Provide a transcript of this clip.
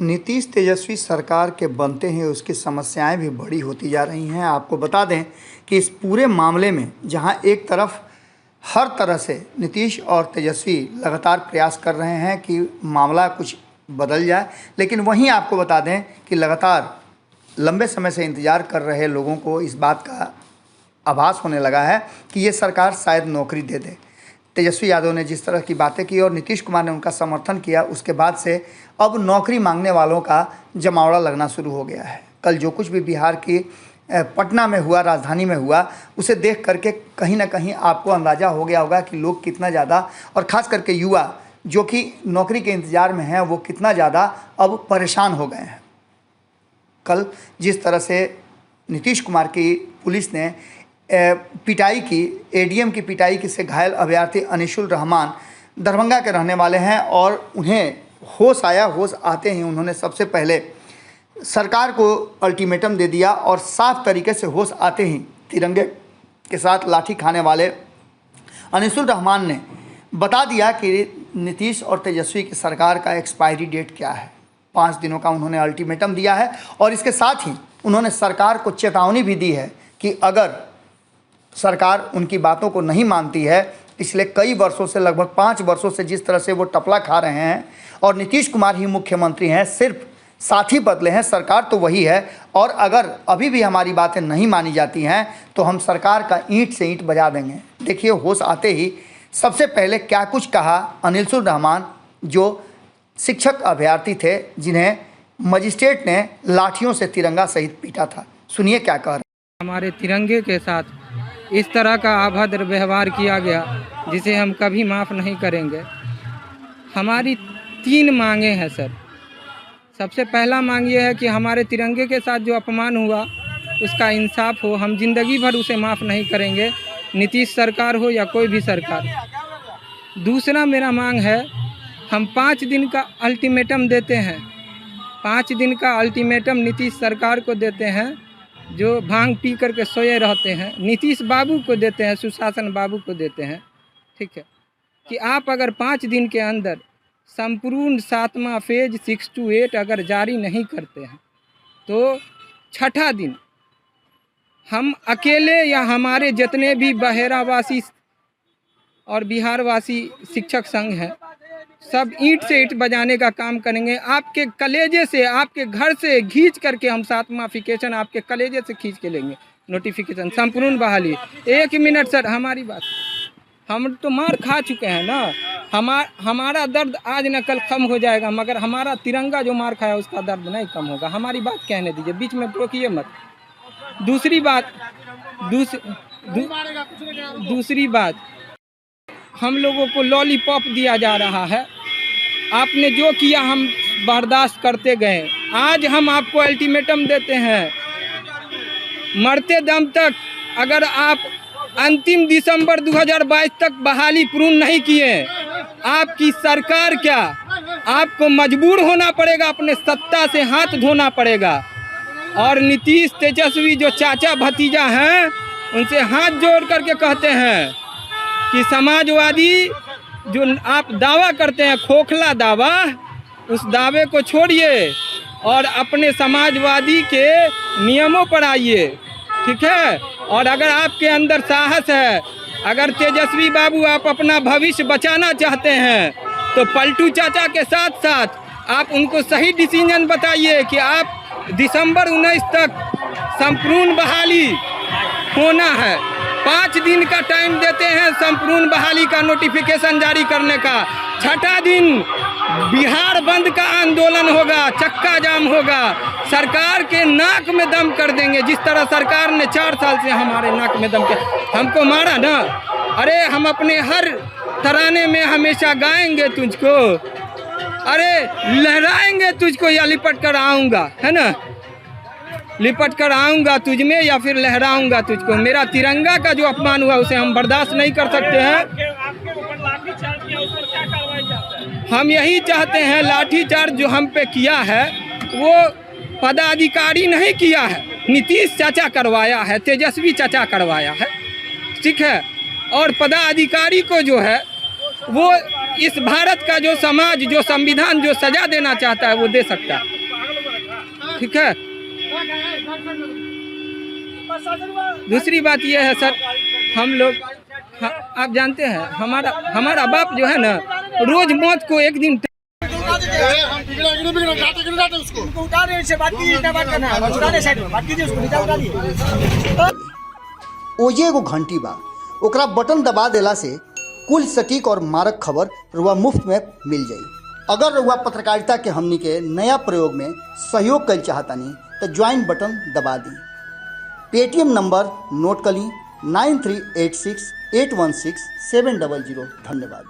नीतीश तेजस्वी सरकार के बनते ही उसकी समस्याएं भी बड़ी होती जा रही हैं। आपको बता दें कि इस पूरे मामले में जहां एक तरफ हर तरह से नीतीश और तेजस्वी लगातार प्रयास कर रहे हैं कि मामला कुछ बदल जाए, लेकिन वहीं आपको बता दें कि लगातार लंबे समय से इंतज़ार कर रहे लोगों को इस बात का आभास होने लगा है कि ये सरकार शायद नौकरी दे दे। तेजस्वी यादव ने जिस तरह की बातें की और नीतीश कुमार ने उनका समर्थन किया, उसके बाद से अब नौकरी मांगने वालों का जमावड़ा लगना शुरू हो गया है। कल जो कुछ भी बिहार की पटना में हुआ, राजधानी में हुआ, उसे देख करके कहीं ना कहीं आपको अंदाज़ा हो गया होगा कि लोग कितना ज़्यादा, और ख़ास करके युवा जो कि नौकरी के इंतज़ार में हैं, वो कितना ज़्यादा अब परेशान हो गए हैं। कल जिस तरह से नीतीश कुमार की पुलिस ने पिटाई की, एडीएम की पिटाई की से घायल अभ्यर्थी अनिसुल रहमान दरभंगा के रहने वाले हैं और उन्हें होश आया। होश आते ही उन्होंने सबसे पहले सरकार को अल्टीमेटम दे दिया और साफ तरीके से होश आते ही तिरंगे के साथ लाठी खाने वाले अनिसुल रहमान ने बता दिया कि नीतीश और तेजस्वी की सरकार का एक्सपायरी डेट क्या है। 5 दिनों का उन्होंने अल्टीमेटम दिया है और इसके साथ ही उन्होंने सरकार को चेतावनी भी दी है कि अगर सरकार उनकी बातों को नहीं मानती है, पिछले कई वर्षों से, लगभग 5 वर्षों से जिस तरह से वो टपला खा रहे हैं और नीतीश कुमार ही मुख्यमंत्री हैं, सिर्फ साथी बदले हैं, सरकार तो वही है, और अगर अभी भी हमारी बातें नहीं मानी जाती हैं तो हम सरकार का ईंट से ईंट बजा देंगे। देखिए होश आते ही सबसे पहले क्या कुछ कहा अनिसुल रहमान, जो शिक्षक अभ्यर्थी थे जिन्हें मजिस्ट्रेट ने लाठियों से तिरंगा सहित पीटा था। सुनिए क्या कह रहे हैं। हमारे तिरंगे के साथ इस तरह का अभद्र व्यवहार किया गया जिसे हम कभी माफ़ नहीं करेंगे। हमारी 3 मांगे हैं सर। सबसे पहला मांग ये है कि हमारे तिरंगे के साथ जो अपमान हुआ उसका इंसाफ हो। हम जिंदगी भर उसे माफ़ नहीं करेंगे, नीतीश सरकार हो या कोई भी सरकार। दूसरा मेरा मांग है, हम 5 दिन का अल्टीमेटम देते हैं। 5 दिन का अल्टीमेटम नीतीश सरकार को देते हैं जो भांग पी करके सोए रहते हैं। नीतीश बाबू को देते हैं, सुशासन बाबू को देते हैं, ठीक है, कि आप अगर 5 दिन के अंदर संपूर्ण 7वां फेज 6 to 8 अगर जारी नहीं करते हैं तो 6ठा दिन हम अकेले या हमारे जितने भी बहेरावासी और बिहारवासी शिक्षक संघ हैं, सब ईंट से ईंट बजाने का काम करेंगे। आपके कलेजे से, आपके घर से खींच करके हम 7वां फिकेशन आपके कलेजे से खींच के लेंगे। नोटिफिकेशन संपूर्ण बहाली। 1 मिनट सर, हमारी बात, हम तो मार खा चुके हैं ना। हमारा दर्द आज न कल कम हो जाएगा, मगर हमारा तिरंगा जो मार खाया उसका दर्द नहीं कम होगा। हमारी बात कहने दीजिए, बीच में रोकिए मत। दूसरी बात, हम लोगों को लॉलीपॉप दिया जा रहा है। आपने जो किया हम बर्दाश्त करते गए। आज हम आपको अल्टीमेटम देते हैं, मरते दम तक अगर आप अंतिम दिसंबर 2022 तक बहाली पूर्ण नहीं किए, आपकी सरकार क्या, आपको मजबूर होना पड़ेगा, अपने सत्ता से हाथ धोना पड़ेगा। और नीतीश तेजस्वी जो चाचा भतीजा हैं, उनसे हाथ जोड़ करके कहते हैं कि समाजवादी जो आप दावा करते हैं, खोखला दावा, उस दावे को छोड़िए और अपने समाजवादी के नियमों पर आइए, ठीक है। और अगर आपके अंदर साहस है, अगर तेजस्वी बाबू आप अपना भविष्य बचाना चाहते हैं तो पलटू चाचा के साथ साथ आप उनको सही डिसीजन बताइए कि आप दिसंबर 19 तक संपूर्ण बहाली होना है। 5 दिन का टाइम देते हैं संपूर्ण बहाली का नोटिफिकेशन जारी करने का। 6ठा दिन बिहार बंद का आंदोलन होगा, चक्का जाम होगा, सरकार के नाक में दम कर देंगे। जिस तरह सरकार ने 4 साल से हमारे नाक में दम कर हमको मारा ना, अरे हम अपने हर तराने में हमेशा गाएंगे तुझको, अरे लहराएंगे तुझको या लिपट कर आऊँगा, है ना, लिपट कर आऊँगा तुझ में या फिर लहराऊंगा तुझको। मेरा तिरंगा का जो अपमान हुआ उसे हम बर्दाश्त नहीं कर सकते हैं। हम यही चाहते हैं, लाठीचार्ज जो हम पे किया है वो पदाधिकारी नहीं किया है, नीतीश चाचा करवाया है, तेजस्वी चाचा करवाया है, ठीक है। और पदाधिकारी को जो है वो इस भारत का जो समाज, जो संविधान जो सजा देना चाहता है वो दे सकता है। ठीक है। दूसरी बात ये है सर, हम लोग आप जानते हैं हमारा बाप जो है ना, रोज मौत को एक दिन ओजे एगो घंटी बा, ओकरा बटन दबा देला से कुल सटीक और मारक खबर रुआ मुफ्त में मिल जाई। अगर रुआ पत्रकारिता के हमनी के नया प्रयोग में सहयोग कर चाहतानी तो ज्वाइन बटन दबा दी। पेटीएम नंबर नोट कर ली 9386816700। धन्यवाद।